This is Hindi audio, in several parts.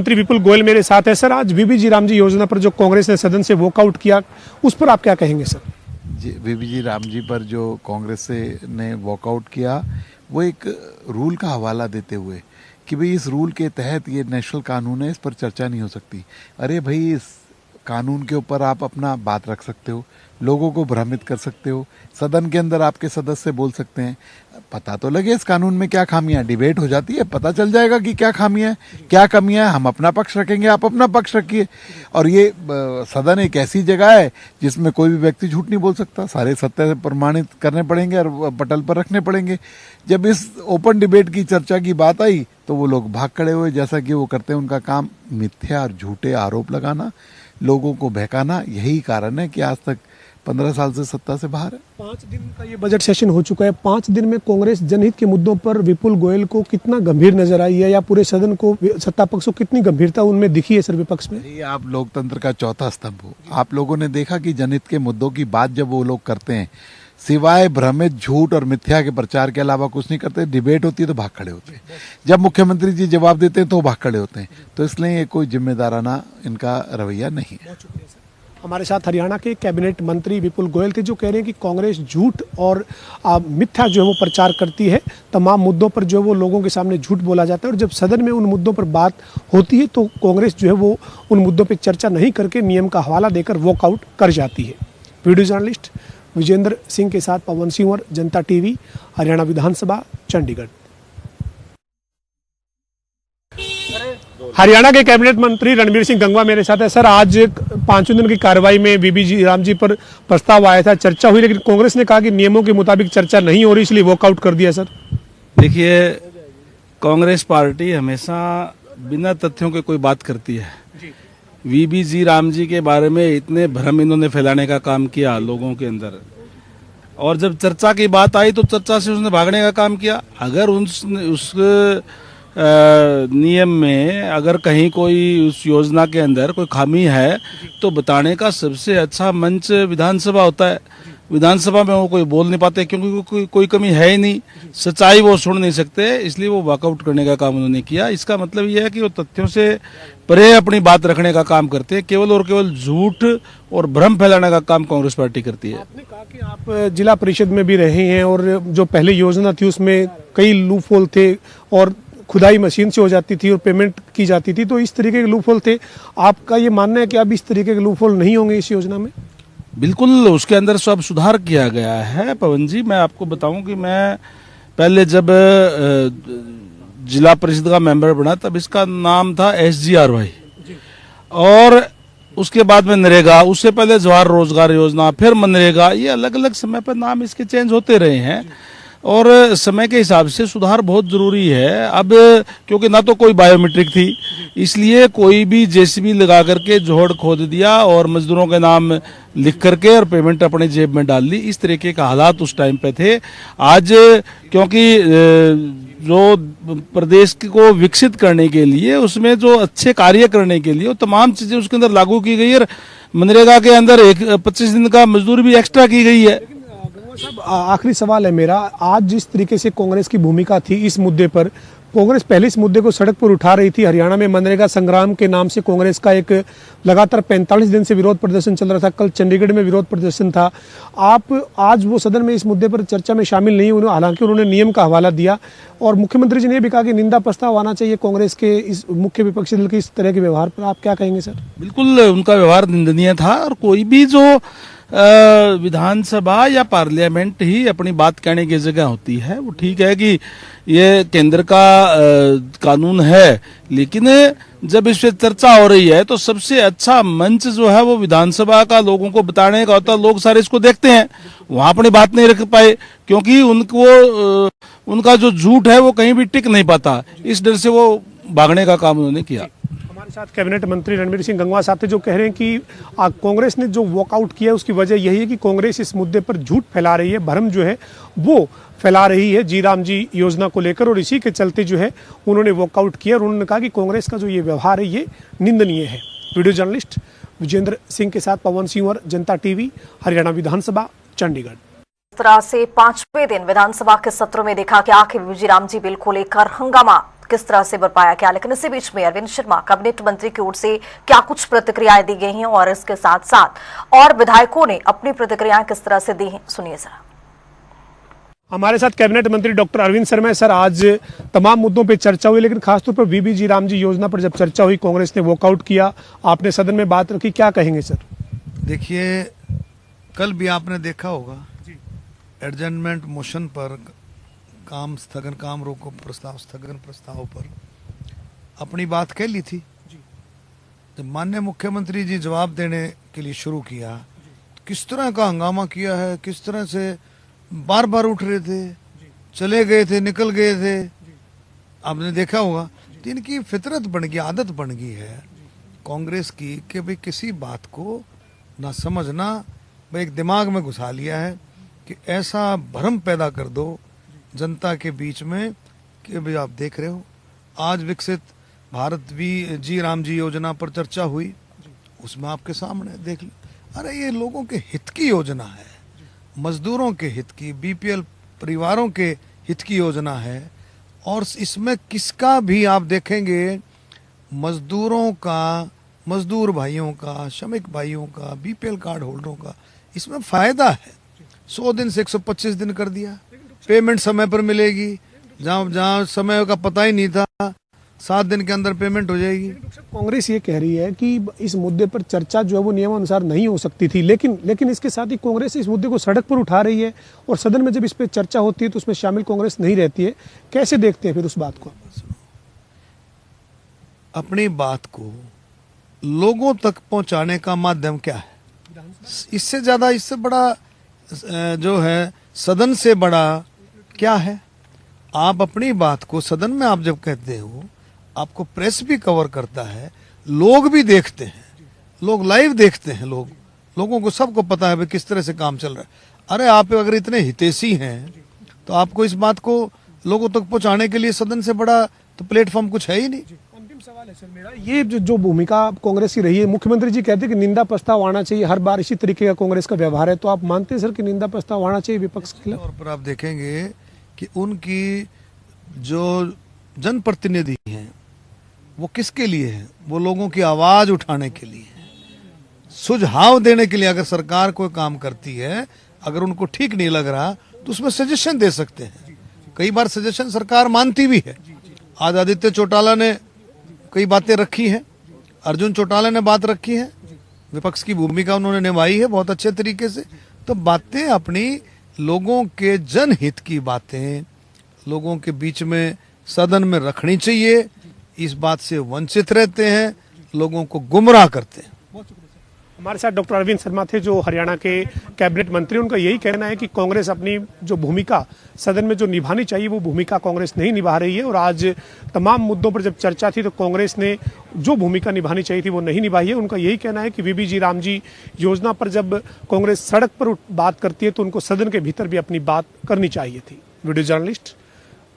मंत्री विपुल गोयल मेरे साथ है। सर, आज बीबीजी रामजी योजना पर जो कांग्रेस ने सदन से वॉकआउट किया, उस पर आप क्या कहेंगे सर? जी, बीबीजी रामजी पर जो कांग्रेस ने वॉकआउट किया, वो एक रूल का हवाला देते हुए कि भाई इस रूल के तहत ये नेशनल कानून है, इस पर चर्चा नहीं हो सकती। अरे भाई, इस कानून के ऊपर आप अपना बात रख सकते हो, लोगों को भ्रमित कर सकते हो, सदन के अंदर आपके सदस्य बोल सकते हैं। पता तो लगे इस कानून में क्या खामियां, डिबेट हो जाती है, पता चल जाएगा कि क्या खामियां हैं, क्या कमियां हैं। हम अपना पक्ष रखेंगे, आप अपना पक्ष रखिए। और ये सदन एक ऐसी जगह है जिसमें कोई भी व्यक्ति झूठ नहीं बोल सकता, सारे सत्य से प्रमाणित करने पड़ेंगे और पटल पर रखने पड़ेंगे। जब इस ओपन डिबेट की चर्चा की बात आई तो वो लोग भाग खड़े हुए, जैसा कि वो करते हैं। उनका काम मिथ्या और झूठे आरोप लगाना, लोगों को बहकाना। यही कारण है कि आज तक 15 साल से सत्ता से बाहर है। 5 दिन का ये बजट सेशन हो चुका है। 5 दिन में कांग्रेस जनहित के मुद्दों पर विपुल गोयल को कितना गंभीर नजर आई है, या पूरे सदन को, सत्ता पक्ष को कितनी गंभीरता उनमें दिखी है सर विपक्ष में? ये आप लोकतंत्र का चौथा स्तंभ हो। आप लोगों ने देखा कि जनहित के मुद्दों की बात जब वो लोग करते हैं, सिवाय भ्रमित, झूठ और मिथ्या के प्रचार के अलावा कुछ नहीं करते। डिबेट होती है तो भाग खड़े होते हैं, जब मुख्यमंत्री जी जवाब देते हैं तो भाग खड़े होते हैं। तो इसलिए ये कोई जिम्मेदाराना इनका रवैया नहीं है। हमारे साथ हरियाणा के कैबिनेट मंत्री विपुल गोयल थे, जो कह रहे हैं कि कांग्रेस झूठ और मिथ्या जो है वो प्रचार करती है। तमाम मुद्दों पर जो है वो लोगों के सामने झूठ बोला जाता है, और जब सदन में उन मुद्दों पर बात होती है तो कांग्रेस जो है वो उन मुद्दों पर चर्चा नहीं करके नियम का हवाला देकर वॉकआउट कर जाती है। वीडियो जर्नलिस्ट विजेंद्र सिंह के साथ पवन सिंह और जनता टीवी, हरियाणा विधानसभा, चंडीगढ़। हरियाणा के कैबिनेट मंत्री रणबीर सिंह गंगवा मेरे साथ है। सर, आज 5 दिन की कार्रवाई में बीबीजी रामजी पर प्रस्ताव आया था, चर्चा हुई, लेकिन कांग्रेस ने कहा कि नियमों के मुताबिक चर्चा नहीं हो रही, इसलिए वॉकआउट कर दिया। सर देखिए, कांग्रेस पार्टी हमेशा बिना तथ्यों के कोई बात करती है। बीबीजी रामजी के बारे में इतने भ्रम इन्होंने फैलाने का काम किया लोगों के अंदर, और जब चर्चा की बात आई तो चर्चा से उसने भागने का काम किया। अगर उस नियम में अगर कहीं कोई, उस योजना के अंदर कोई खामी है तो बताने का सबसे अच्छा मंच विधानसभा होता है। विधानसभा में वो कोई बोल नहीं पाते, क्योंकि कोई कमी है ही नहीं, सच्चाई वो सुन नहीं सकते, इसलिए वो वॉकआउट करने का काम उन्होंने किया। इसका मतलब ये है कि वो तथ्यों से परे अपनी बात रखने का काम करते हैं। केवल और केवल झूठ और भ्रम फैलाने का काम कांग्रेस पार्टी करती है। आपने कहा कि आप जिला परिषद में भी रहे हैं, और जो पहले योजना थी उसमें कई लूप होल थे, और खुदाई मशीन से हो जाती थी और पेमेंट की जाती थी, तो इस तरीके के लूप होल थे। आपका ये मानना है कि अब इस तरीके के लूप होल नहीं होंगे इस योजना में? बिल्कुल, उसके अंदर सब सुधार किया गया है। पवन जी, मैं आपको बताऊं कि मैं पहले जब जिला परिषद का मेंबर बना तब इसका नाम था SGRY, और उसके बाद में नरेगा, उससे पहले जवाहर रोजगार योजना, फिर मनरेगा। ये अलग अलग समय पर नाम इसके चेंज होते रहे हैं, और समय के हिसाब से सुधार बहुत जरूरी है। अब क्योंकि ना तो कोई बायोमेट्रिक थी, इसलिए कोई भी जेसीबी लगा करके जोड़ खोद दिया और मजदूरों के नाम लिख करके और पेमेंट अपने जेब में डाल ली। इस तरीके का हालात उस टाइम पे थे। आज क्योंकि जो प्रदेश को विकसित करने के लिए, उसमें जो अच्छे कार्य करने के लिए वो तमाम चीजें उसके अंदर लागू की गई है। मनरेगा के अंदर 25 दिन का मजदूरी भी एक्स्ट्रा की गई है। साहब, आखिरी सवाल है मेरा, आज जिस तरीके से कांग्रेस की भूमिका थी इस मुद्दे पर, कांग्रेस पहले इस मुद्दे को सड़क पर उठा रही थी। हरियाणा में मनरेगा संग्राम के नाम से कांग्रेस का एक लगातार 45 दिन से विरोध प्रदर्शन चल रहा था। कल चंडीगढ़ में विरोध प्रदर्शन था। आप आज वो सदन में इस मुद्दे पर चर्चा में शामिल नहीं हुए, हालांकि उन्होंने नियम का हवाला दिया, और मुख्यमंत्री जी ने भी कहा कि निंदा प्रस्ताव आना चाहिए कांग्रेस के इस मुख्य विपक्षी दल के इस तरह के व्यवहार पर। आप क्या कहेंगे सर? बिल्कुल, उनका व्यवहार निंदनीय था, और कोई भी जो विधानसभा या पार्लियामेंट ही अपनी बात कहने की जगह होती है। वो ठीक है कि ये केंद्र का कानून है, लेकिन जब इस पर चर्चा हो रही है तो सबसे अच्छा मंच जो है वो विधानसभा का लोगों को बताने का होता है। लोग सारे इसको देखते हैं, वहां अपनी बात नहीं रख पाए, क्योंकि उनका जो झूठ है वो कहीं भी टिक नहीं पाता। इस डर से वो भागने का काम उन्होंने किया। साथ कैबिनेट मंत्री रणबीर सिंह गंगवा साहब थे, जो कह रहे हैं कि कांग्रेस ने जो वॉकआउट किया उसकी वजह यही है कि कांग्रेस इस मुद्दे पर झूठ फैला रही है, भ्रम जो है वो फैला रही है जी राम जी योजना को लेकर, और इसी के चलते जो है उन्होंने वॉकआउट किया। और उन्होंने कहा कि कांग्रेस का जो ये व्यवहार है ये निंदनीय है। वीडियो जर्नलिस्ट विजेंद्र सिंह के साथ पवन सिंह और जनता टीवी, हरियाणा विधानसभा, चंडीगढ़। इस तरह से 5वें दिन विधानसभा के सत्रों में देखा गया कि बीबीजी रामजी बिल को लेकर हंगामा किस तरह से बरपाया गया। लेकिन इसी बीच में अरविंद शर्मा कैबिनेट मंत्री की ओर से क्या कुछ प्रतिक्रियाएं दी गई हैं और इसके साथ साथ और विधायकों ने अपनी प्रतिक्रियाएं किस तरह से दी हैं, सुनिए जरा। हमारे साथ कैबिनेट मंत्री डॉक्टर अरविंद शर्मा है। सर, आज तमाम मुद्दों पे चर्चा हुई, लेकिन खासतौर पर वीबीजी रामजी योजना पर जब चर्चा हुई, कांग्रेस ने वॉकआउट किया, आपने सदन में बात रखी, क्या कहेंगे सर? देखिए, कल भी आपने देखा होगा एडजर्नमेंट मोशन पर काम स्थगन, काम रोको प्रस्ताव स्थगन प्रस्ताव पर अपनी बात कह ली थी। जब माननीय मुख्यमंत्री जी जवाब देने के लिए शुरू किया, किस तरह का हंगामा किया है, किस तरह से बार बार उठ रहे थे, चले गए थे, निकल गए थे, आपने देखा होगा। तो इनकी फितरत बन गई, आदत बन गई है कांग्रेस की कि भाई किसी बात को ना समझना, भाई एक दिमाग में घुसा लिया है कि ऐसा भ्रम पैदा कर दो जनता के बीच में कि भाई आप देख रहे हो आज विकसित भारत जी राम जी योजना पर चर्चा हुई, उसमें आपके सामने देख लो, अरे ये लोगों के हित की योजना है, मजदूरों के हित की, बीपीएल परिवारों के हित की योजना है। और इसमें किसका भी आप देखेंगे, मजदूरों का, मजदूर भाइयों का, श्रमिक भाइयों का, बीपीएल कार्ड होल्डरों का इसमें फायदा है। 100 दिन से 125 दिन कर दिया, पेमेंट समय पर मिलेगी, जहाँ समय का पता ही नहीं था 7 दिन के अंदर पेमेंट हो जाएगी। कांग्रेस ये कह रही है कि इस मुद्दे पर चर्चा जो है वो नियमानुसार नहीं हो सकती थी, लेकिन इसके साथ ही कांग्रेस इस मुद्दे को सड़क पर उठा रही है और सदन में जब इस पर चर्चा होती है तो उसमें शामिल कांग्रेस नहीं रहती है। कैसे देखते हैं फिर उस बात को? अपनी बात को लोगों तक पहुंचाने का माध्यम क्या है? इससे ज्यादा, इससे बड़ा जो है सदन से बड़ा क्या है? आप अपनी बात को सदन में आप जब कहते हो, आपको प्रेस भी कवर करता है, लोग भी देखते हैं, लोग लाइव देखते हैं, लोगों को सबको पता है भाई किस तरह से काम चल रहा है। अरे आप अगर इतने हितैषी हैं तो आपको इस बात को लोगों तक पहुंचाने के लिए सदन से बड़ा तो प्लेटफॉर्म कुछ है ही नहीं। अंतिम सवाल है सर मेरा, ये जो भूमिका कांग्रेस की रही है, मुख्यमंत्री जी कहते हैं कि निंदा प्रस्ताव आना चाहिए, हर बार इसी तरीके का कांग्रेस का व्यवहार है, तो आप मानते हैं सर कि निंदा प्रस्ताव आना चाहिए विपक्ष के खिलाफ? और पर आप देखेंगे कि उनकी जो जनप्रतिनिधि हैं वो किसके लिए है? वो लोगों की आवाज उठाने के लिए है, सुझाव देने के लिए। अगर सरकार कोई काम करती है, अगर उनको ठीक नहीं लग रहा तो उसमें सजेशन दे सकते हैं। कई बार सजेशन सरकार मानती भी है। आज आदित्य चौटाला ने कई बातें रखी हैं, अर्जुन चौटाला ने बात रखी है, विपक्ष की भूमिका उन्होंने निभाई है बहुत अच्छे तरीके से। तो बातें अपनी लोगों के जनहित की बातें लोगों के बीच में सदन में रखनी चाहिए। इस बात से वंचित रहते हैं, लोगों को गुमराह करते हैं। हमारे साथ डॉक्टर अरविंद शर्मा थे जो हरियाणा के कैबिनेट मंत्री। उनका यही कहना है कि कांग्रेस अपनी जो भूमिका सदन में जो निभानी चाहिए वो भूमिका कांग्रेस नहीं निभा रही है, और आज तमाम मुद्दों पर जब चर्चा थी तो कांग्रेस ने जो भूमिका निभानी चाहिए थी वो नहीं निभाई है। उनका यही कहना है कि वीबीजी रामजी योजना पर जब कांग्रेस सड़क पर बात करती है तो उनको सदन के भीतर भी अपनी बात करनी चाहिए थी। वीडियो जर्नलिस्ट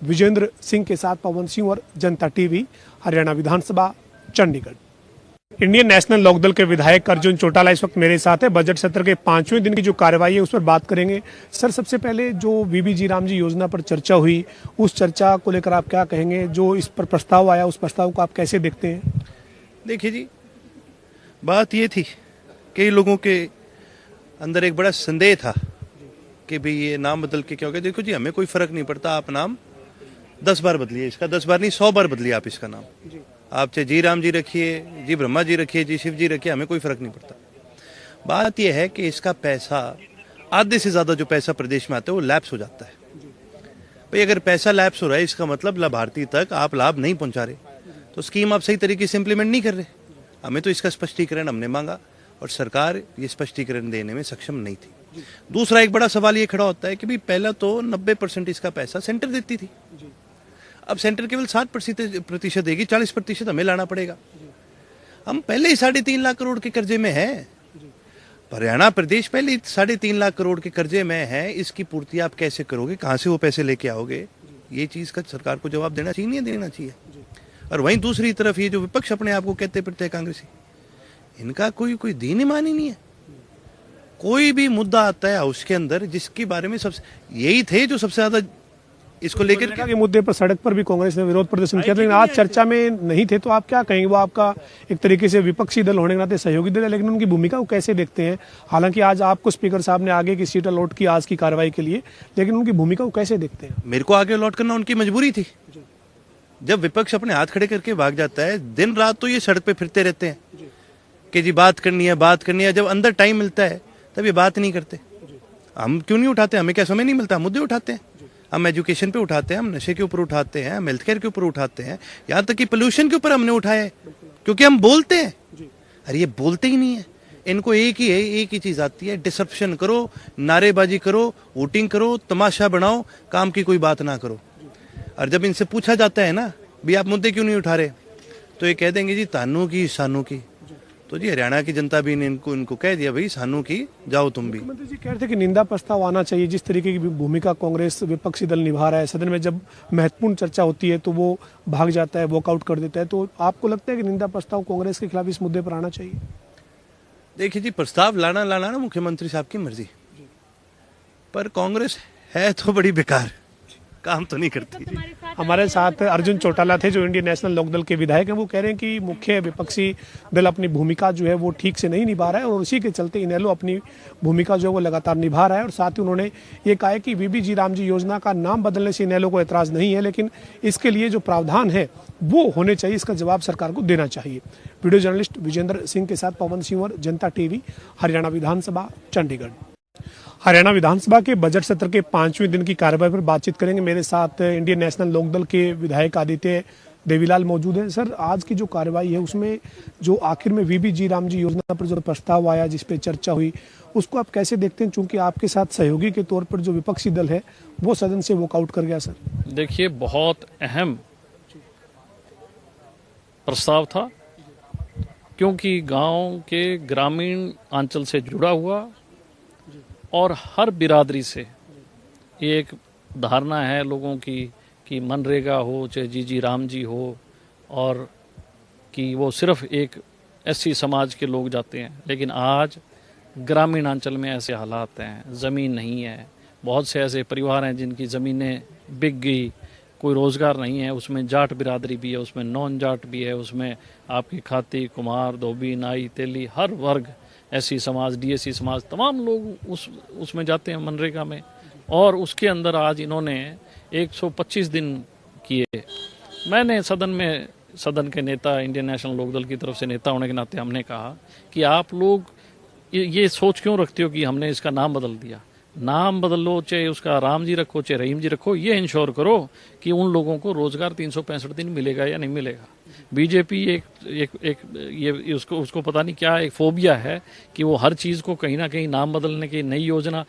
विजेंद्र सिंह के साथ पवन सिंह और जनता टीवी, हरियाणा विधानसभा, चंडीगढ़। इंडियन नेशनल लोकदल के विधायक अर्जुन चौटाला इस वक्त मेरे साथ है। बजट सत्र के 5वें दिन की जो कार्रवाई है उस पर बात करेंगे। सर, सबसे पहले जो वीबीजी रामजी योजना पर चर्चा हुई, उस चर्चा को लेकर आप क्या कहेंगे? जो इस पर प्रस्ताव आया उस प्रस्ताव को आप कैसे देखते हैं? देखिए जी, बात ये थी, कई लोगों के अंदर एक बड़ा संदेह था कि भाई ये नाम बदल के क्या हो गया। देखो जी, हमें कोई फर्क नहीं पड़ता, आप नाम 10 बार बदलिए, इसका 10 बार नहीं 100 बार बदलिए आप इसका नाम। आप चाहे जी राम जी रखिए, जी ब्रह्मा जी रखिए, जी शिव जी रखिए, हमें कोई फर्क नहीं पड़ता। बात यह है कि इसका पैसा, आधे से ज्यादा जो पैसा प्रदेश में आता है वो लैप्स हो जाता है। भाई अगर पैसा लैप्स हो रहा है इसका मतलब लाभार्थी तक आप लाभ नहीं पहुंचा रहे, तो स्कीम आप सही तरीके से इंप्लीमेंट नहीं कर रहे। हमें तो इसका स्पष्टीकरण हमने मांगा और सरकार ये स्पष्टीकरण देने में सक्षम नहीं थी। दूसरा एक बड़ा सवाल ये खड़ा होता है कि भाई पहला तो 90% इसका पैसा सेंटर देती थी, अब सेंटर केवल 60% देगी, 40% हमें लाना पड़ेगा। हम पहले ही 3.5 लाख करोड़ के कर्जे में हैं। हरियाणा प्रदेश पहले ही 3.5 लाख करोड़ के कर्जे में है। इसकी पूर्ति आप कैसे करोगे? कहां से वो पैसे लेके आओगे? ये चीज का सरकार को जवाब देना चाहिए, नहीं देना चाहिए। और वहीं दूसरी तरफ ये जो विपक्ष अपने आप को कहते फिरते कांग्रेसी, इनका कोई दीन ईमान ही नहीं है। कोई भी मुद्दा आता है उसके अंदर जिसके बारे में सबसे यही थे जो सबसे ज्यादा इसको लेकर मनरेगा के मुद्दे पर सड़क पर भी कांग्रेस ने विरोध प्रदर्शन किया, लेकिन आज चर्चा में नहीं थे, तो आप क्या कहेंगे? वो आपका एक तरीके से विपक्षी दल होने के नाते सहयोगी दल है, लेकिन उनकी भूमिका को कैसे देखते हैं? हालांकि आज आपको स्पीकर साहब ने आगे की सीट अलॉट की आज की कार्रवाई के लिए, लेकिन उनकी भूमिका को कैसे देखते हैं? मेरे को आगे लौट करना उनकी मजबूरी थी। जब विपक्ष अपने हाथ खड़े करके भाग जाता है, दिन रात तो ये सड़क पे फिरते रहते हैं कि जी बात करनी है, जब अंदर टाइम मिलता है तब ये बात नहीं करते। हम क्यों नहीं उठाते? हमें क्या समय नहीं मिलता? मुद्दे उठाते हैं, हम एजुकेशन पे उठाते हैं, हम नशे के ऊपर उठाते हैं, हम हेल्थ केयर के ऊपर उठाते हैं, यहाँ तक कि पोल्यूशन के ऊपर हमने उठाया है, क्योंकि हम बोलते हैं। अरे ये बोलते ही नहीं है, इनको एक ही चीज आती है, डिसरप्शन करो, नारेबाजी करो, वोटिंग करो, तमाशा बनाओ, काम की कोई बात ना करो। और जब इनसे पूछा जाता है ना भी आप मुद्दे क्यों नहीं उठा रहे, तो ये कह देंगे जी तानू की सानू की। तो जी हरियाणा की जनता भी ने इनको कह दिया भाई सानू की, जाओ तुम भी। मुख्यमंत्री जी कह रहे थे कि निंदा प्रस्ताव आना चाहिए। जिस तरीके की भूमिका कांग्रेस विपक्षी दल निभा रहा है, सदन में जब महत्वपूर्ण चर्चा होती है तो वो भाग जाता है, वॉकआउट कर देता है, तो आपको लगता है कि निंदा प्रस्ताव कांग्रेस के खिलाफ इस मुद्दे पर आना चाहिए? देखिए जी, प्रस्ताव लाना ना मुख्यमंत्री साहब की मर्जी, पर कांग्रेस है तो बड़ी बेकार, काम तो नहीं करती। हमारे साथ अर्जुन चौटाला थे, जो इंडियन नेशनल लोकदल के विधायक हैं। वो कह रहे हैं कि मुख्य विपक्षी दल अपनी भूमिका जो है वो ठीक से नहीं निभा रहा है, और उसी के चलते इनेलो अपनी भूमिका जो है वो लगातार निभा रहा है। और साथ ही उन्होंने ये कहा है कि वीबीजी रामजी योजना का नाम बदलने से इनेलो को एतराज नहीं है, लेकिन इसके लिए जो प्रावधान है वो होने चाहिए, इसका जवाब सरकार को देना चाहिए। वीडियो जर्नलिस्ट विजेंद्र सिंह के साथ पवन सिंह, जनता टीवी, हरियाणा विधानसभा, चंडीगढ़। हरियाणा विधानसभा के बजट सत्र के 5वें दिन की कार्यवाही पर बातचीत करेंगे। मेरे साथ इंडियन नेशनल लोकदल के विधायक आदित्य देवीलाल मौजूद हैं। सर, आज की जो कार्यवाही है उसमें जो आखिर में वीबीजी रामजी योजना पर जो प्रस्ताव आया, जिस पे चर्चा हुई, उसको आप कैसे देखते हैं? चूंकि आपके साथ सहयोगी के तौर पर जो विपक्षी दल है वो सदन से वॉकआउट कर गया। सर देखिए, बहुत अहम प्रस्ताव था, क्योंकि गांव के ग्रामीण अंचल से जुड़ा हुआ और हर बिरादरी से ये एक धारणा है लोगों की कि मनरेगा हो चाहे जी राम जी हो, और कि वो सिर्फ एक एससी समाज के लोग जाते हैं। लेकिन आज ग्रामीण अंचल में ऐसे हालात हैं, ज़मीन नहीं है, बहुत से ऐसे परिवार हैं जिनकी ज़मीनें बिक गई, कोई रोज़गार नहीं है, उसमें जाट बिरादरी भी है, उसमें नॉन जाट भी है, उसमें आपकी खाती, कुम्हार, धोबी, नाई, तेली, हर वर्ग, एससी समाज, डीएससी समाज, तमाम लोग उसमें जाते हैं मनरेगा में। और उसके अंदर आज इन्होंने 125 दिन किए। मैंने सदन के नेता, इंडियन नेशनल लोकदल की तरफ से नेता होने के नाते हमने कहा कि आप लोग ये सोच क्यों रखते हो कि हमने इसका नाम बदल दिया? नाम बदल लो, चाहे उसका राम जी रखो चाहे रहीम जी रखो, ये इंश्योर करो कि उन लोगों को रोजगार 365 दिन मिलेगा या नहीं मिलेगा। बीजेपी ये उसको पता नहीं क्या एक फोबिया है कि वो हर चीज़ को कहीं ना कहीं नाम बदलने की नई योजना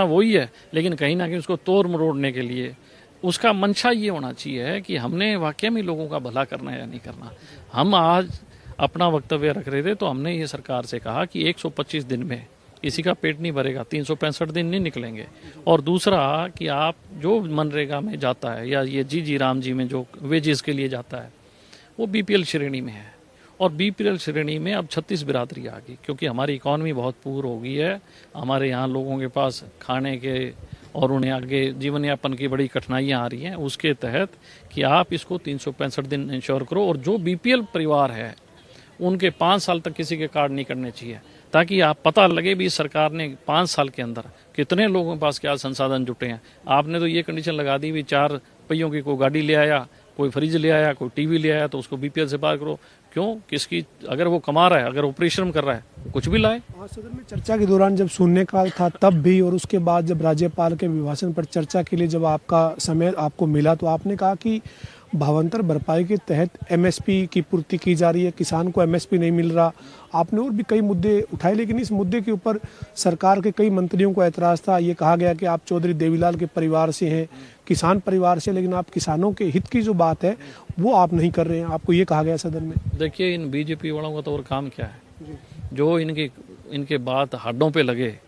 वही है, लेकिन कहीं ना कहीं उसको तोड़ मरोड़ने के लिए उसका मंशा ये होना चाहिए कि हमने वाकई में लोगों का भला करना है या नहीं करना। हम आज अपना वक्तव्य रख रहे थे तो हमने ये सरकार से कहा कि 125 दिन में किसी का पेट नहीं भरेगा, 365 दिन नहीं निकलेंगे। और दूसरा कि आप जो मनरेगा में जाता है या ये जी राम जी में जो वेजेस के लिए जाता है वो बीपीएल श्रेणी में है, और बीपीएल श्रेणी में अब 36 बिरादरी आ गई, क्योंकि हमारी इकॉनमी बहुत पूर हो गई है। हमारे यहाँ लोगों के पास खाने के और उन्हें आगे जीवन यापन की बड़ी कठिनाइयाँ आ रही हैं। उसके तहत कि आप इसको 365 दिन इंश्योर करो, और जो बीपीएल परिवार है उनके 5 साल तक किसी के कार्ड नहीं करने चाहिए, ताकि आप पता लगे भी सरकार ने 5 साल के अंदर कितने लोगों के पास क्या संसाधन जुटे हैं। आपने तो ये कंडीशन लगा दी भी 4 पहियों की कोई गाड़ी ले आया, कोई फ्रिज ले आया, कोई टीवी ले आया, तो उसको बीपीएल से पार करो। क्यों? किसकी, अगर वो कमा रहा है, अगर वो परिश्रम कर रहा है, कुछ भी लाए। आज सदन में चर्चा के दौरान जब शून्यकाल था तब भी, और उसके बाद जब राज्यपाल के अभिभाषण पर चर्चा के लिए जब आपका समय आपको मिला, तो आपने कहा कि भावांतर भरपाई के तहत एमएसपी की पूर्ति की जा रही है, किसान को एमएसपी नहीं मिल रहा। आपने और भी कई मुद्दे उठाए, लेकिन इस मुद्दे के ऊपर सरकार के कई मंत्रियों को ऐतराज था। ये कहा गया कि आप चौधरी देवीलाल के परिवार से हैं, किसान परिवार से, लेकिन आप किसानों के हित की जो बात है वो आप नहीं कर रहे हैं। आपको ये कहा गया सदन में। देखिए, इन बीजेपी वालों का तो और काम क्या है, जो इनके बात हड्डों पे लगे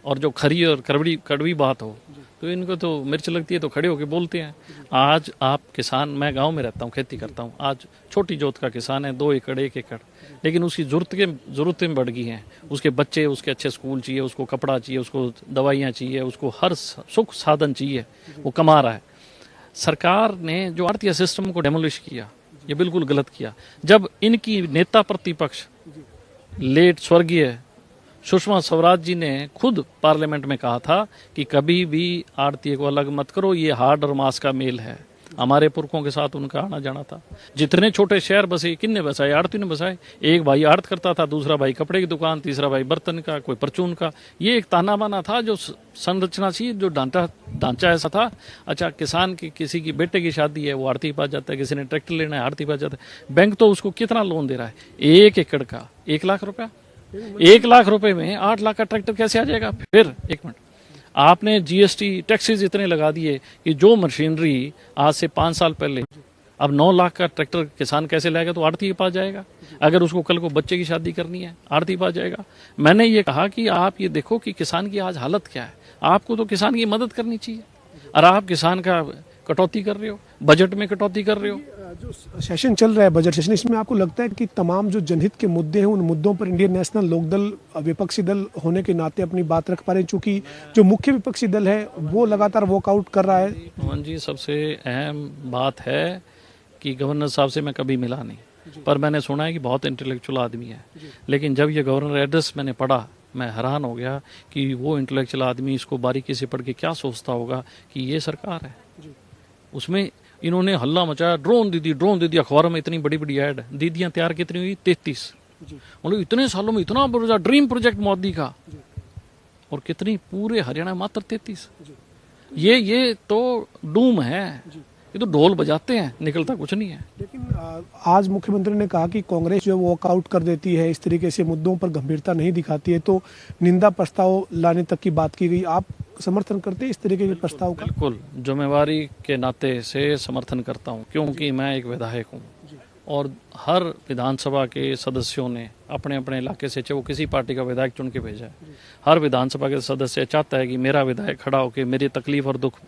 और जो खरी और कड़वी बात हो, तो इनको तो मिर्च लगती है तो खड़े होकर बोलते हैं। आज आप किसान, मैं गांव में रहता हूं, खेती करता हूं, आज छोटी जोत का किसान है, 2 एकड़ 1 एकड़, लेकिन उसकी ज़रूरतें बढ़ गई हैं। उसके बच्चे, उसके अच्छे स्कूल चाहिए, उसको कपड़ा चाहिए, उसको दवाइयाँ चाहिए, उसको हर सुख साधन चाहिए, वो कमा रहा है। सरकार ने जो आर्थिक सिस्टम को डेमोलिश किया, ये बिल्कुल गलत किया। जब इनकी नेता प्रतिपक्ष लेट स्वर्गीय सुषमा स्वराज जी ने खुद पार्लियामेंट में कहा था कि कभी भी आड़ती को अलग मत करो, ये हार्ड और मांस का मेल है। हमारे पुरखों के साथ उनका आना जाना था। जितने छोटे शहर बसे, किन्ने बसाए? आड़ती ने बसाए। एक भाई आड़त करता था, दूसरा भाई कपड़े की दुकान, तीसरा भाई बर्तन का, कोई परचून का। ये एक ताना बाना था जो संरचना थी, जो ढांचा ऐसा था। अच्छा, किसान की किसी की बेटे की शादी है, वो आड़ती के पास जाता है, किसी ने ट्रैक्टर लेना है, आड़ती के पास जाता है। बैंक तो उसको कितना लोन दे रहा है? 1 एकड़ का 1 लाख रुपया। 1 लाख रुपए में 8 लाख का ट्रैक्टर कैसे आ जाएगा? फिर एक मिनट, आपने जीएसटी टैक्सेस इतने लगा दिए कि जो मशीनरी आज से 5 साल पहले, अब 9 लाख का ट्रैक्टर किसान कैसे लाएगा? तो आड़ती के पास जाएगा। अगर उसको कल को बच्चे की शादी करनी है, आड़ती के पास जाएगा। मैंने ये कहा कि आप ये देखो कि किसान की आज हालत क्या है। आपको तो किसान की मदद करनी चाहिए, और आप किसान का कटौती कर रहे हो, बजट में कटौती कर रहे हो। जो सेशन चल रहा है, बजट सेशन, इसमें आपको लगता है कि तमाम जो जनहित के मुद्दे हैं, उन मुद्दों पर इंडियन नेशनल लोकदल विपक्षी दल होने के नाते अपनी बात रख पा रहे हैं? चूंकि जो मुख्य विपक्षी दल है वो लगातार वॉकआउट कर रहा है। मोहन जी, सबसे अहम बात है कि गवर्नर साहब से मैं कभी मिला नहीं, पर मैंने सुना है कि बहुत इंटेलेक्चुअल आदमी है। लेकिन जब ये गवर्नर एड्रेस मैंने पढ़ा, मैं हैरान हो गया कि वो इंटेलेक्चुअल आदमी इसको बारीकी से पढ़ के क्या सोचता होगा कि ये सरकार है। उसमें इन्होंने हल्ला मचाया, ड्रोन दे दी, अखबारों में इतनी बड़ी बड़ी ऐड। दीदियां तैयार कितनी हुई? 33। मतलब इतने सालों में इतना बड़ा ड्रीम प्रोजेक्ट मोदी का, और कितनी पूरे हरियाणा मात्र 33। ये तो डूम है, ये तो ढोल बजाते हैं, निकलता कुछ नहीं है। लेकिन आज मुख्यमंत्री ने कहा कि कांग्रेस जो वॉकआउट कर देती है, इस तरीके से मुद्दों पर गंभीरता नहीं दिखाती है, तो निंदा प्रस्ताव लाने तक की बात की गई। आप समर्थन करते हैं इस तरीके के प्रस्ताव का? बिल्कुल, जिम्मेवारी के नाते से समर्थन करता हूं, क्योंकि मैं एक विधायक हूं, और हर विधानसभा के सदस्यों ने अपने अपने इलाके से, चाहे वो किसी पार्टी का विधायक चुन के भेजा है, हर विधानसभा के सदस्य चाहता है कि मेरा विधायक खड़ा होकर मेरी तकलीफ और दुख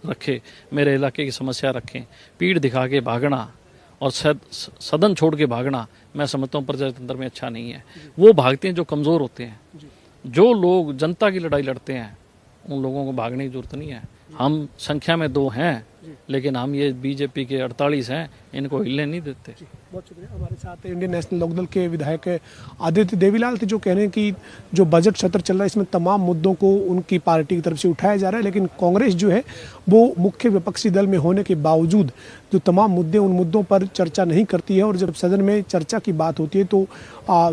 रखे, मेरे इलाके की समस्या रखें। पीठ दिखा के भागना और सदन छोड़ के भागना, मैं समझता हूँ प्रजातंत्र में अच्छा नहीं है। वो भागते हैं जो कमज़ोर होते हैं। जो लोग जनता की लड़ाई लड़ते हैं, उन लोगों को भागने की जरूरत नहीं है। हम संख्या में 2 हैं, लेकिन हम ये बीजेपी के 48 हैं, इनको हिलने नहीं देते। बहुत शुक्रिया। हमारे साथ इंडियन नेशनल लोकदल के विधायक आदित्य देवीलाल थे, जो कह रहे हैं कि जो बजट सत्र चल रहा है, इसमें तमाम मुद्दों को उनकी पार्टी की तरफ से उठाया जा रहा है, लेकिन कांग्रेस जो है वो मुख्य विपक्षी दल में होने के बावजूद जो तमाम मुद्दे, उन मुद्दों पर चर्चा नहीं करती है। और जब सदन में चर्चा की बात होती है तो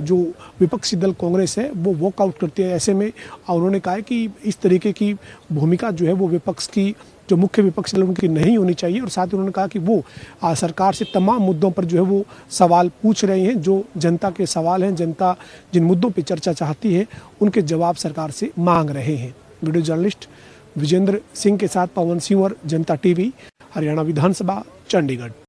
जो विपक्षी दल कांग्रेस है वो वॉकआउट करती है। ऐसे में उन्होंने कहा है कि इस तरीके की भूमिका जो है वो विपक्ष की, जो मुख्य विपक्षी दल उनकी नहीं होनी चाहिए। और साथ ही उन्होंने कहा कि वो सरकार से तमाम मुद्दों पर जो है वो सवाल पूछ रहे हैं, जो जनता के सवाल हैं, जनता जिन मुद्दों पर चर्चा चाहती है उनके जवाब सरकार से मांग रहे हैं। वीडियो जर्नलिस्ट विजेंद्र सिंह के साथ पवन सिंह, जनता टीवी, हरियाणा विधानसभा, चंडीगढ़।